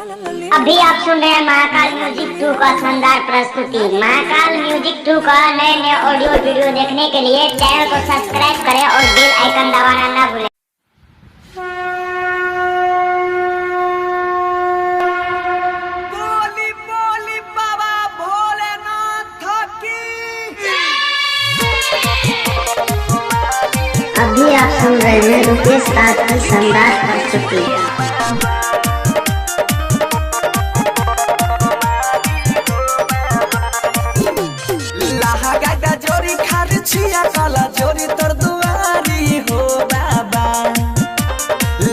अभी आप सुन रहे हैं महाकाल म्यूजिक 2 का शानदार प्रस्तुति। महाकाल म्यूजिक 2 का नए नए ऑडियो वीडियो देखने के लिए चैनल को सब्सक्राइब करें और बेल आइकन दबाना ना भूलें। अभी आप सुन रहे हैं रुपेश राज की शानदार प्रस्तुति। जोरी खार छिया काला जोरी तोर दुआरी हो बाबा।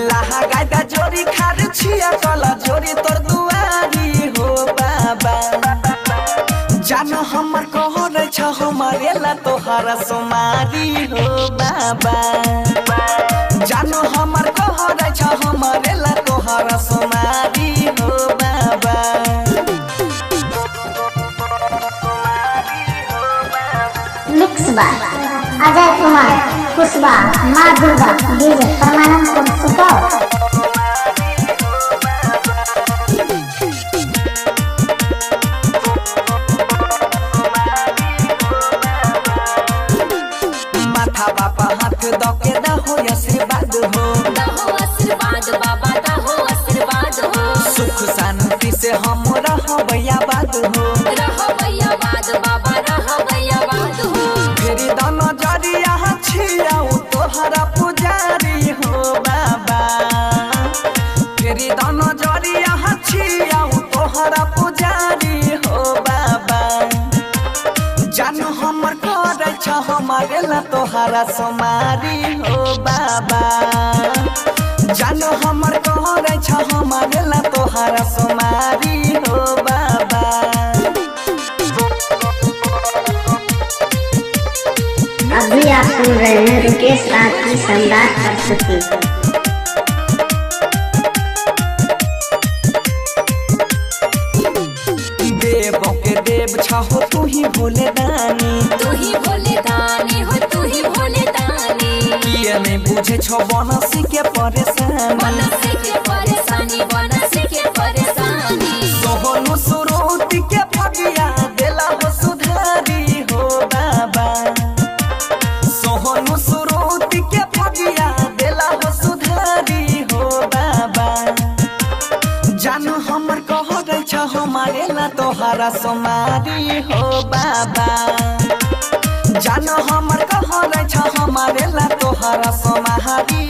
लाहा गायदा जोरी खार छिया काला जोरी तोर दुआरी हो बाबा। जानो हमर कहो रे छ हमारे ला तोहारा सोमारी हो बाबा। जानो हमर कहो रे छ हमारे ला तोहारा सोमारी हो बाबा। मिक्स बार अजय कुमार कुशवा माँ दुर्गा डीजे परमानंद सुपर। माथा बाबा हाथ दके दहो आशीर्वाद हो, दहो आशीर्वाद बाबा दहो आशीर्वाद हो। सुख शांति से हम रहबैया बाद हो, रहबैया बाद बाबा रहबैया बाद हो। फेरी दाना जरिया छिया तोहरा पुजारी हो बाबा। फेरी दाना जरिया छिया तोहरा पुजारी हो बाबा। जानो हमर करे छ हमारे ला तोहरा सोमारी हो बाबा। जानो हमर करे छ हमारे ला तोहरा सोमारी हो बाबा। अभी आप सुन रहे हैं रुपेश राज की शानदार प्रस्तुति। देव के देव छहो तू ही भोले दानी। तू ही भोले दानी हो तू ही भोले दानी। किए नहीं बुझे छो बनसी के परेशानी। बनसी के परेशानी बनसी के परेशानी। सोहनु सुरुति के फगिया देला हो सुधारी हो बाबा। सोहनु सुरुति के फगिया देला हो सुधारी हो बाबा। जानो हमर कहो रे छ हमारे ला तोहरा सोमारी हो बाबा। जानो हमर कहो रे छ हमारे ला तोहरा सोमारी